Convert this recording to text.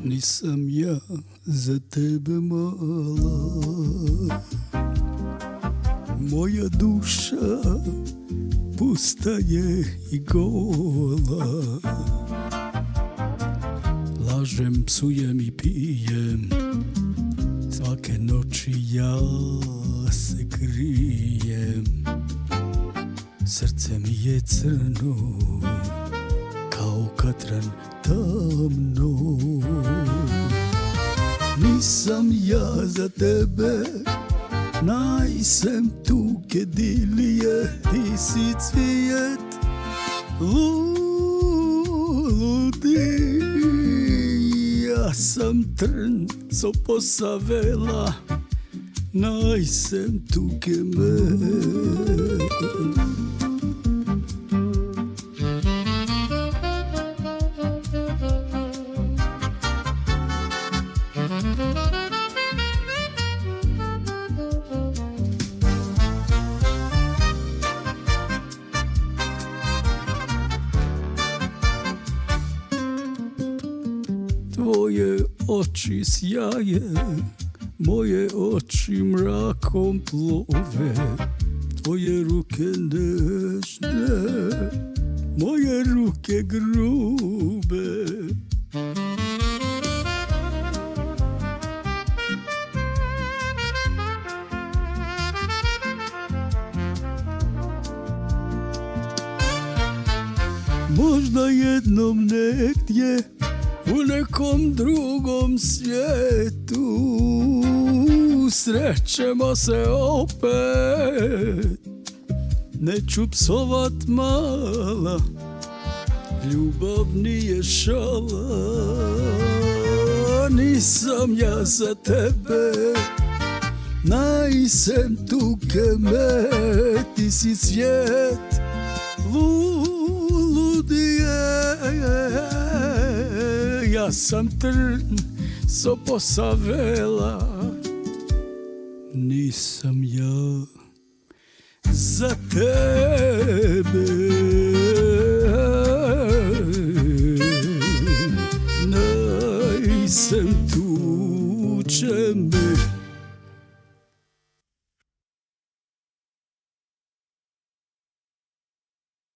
Nisam ja za tebe mala, moja duša pusta je i gola. Lažem, psujem i pijem, svake noći ja se krijem. Srce mi je crno, kao katran tamno. Nisam ja za tebe, najsem tuge dilije, ti si cvijet ludi. Ja sam trn co posavela, najsem tuge me. Tvoje oči sjaje, moje oči mrakom plove. Tvoje ruke nežne, moje ruke grube. Možda jednom negdje u nekom drugom svijetu srećemo se opet. Neću psovat mala, ljubav nije šala. Nisam ja za tebe, najsem tuge me. Ti si cvijet ludije, ja sam trn so posavela. Nisam ja za tebe.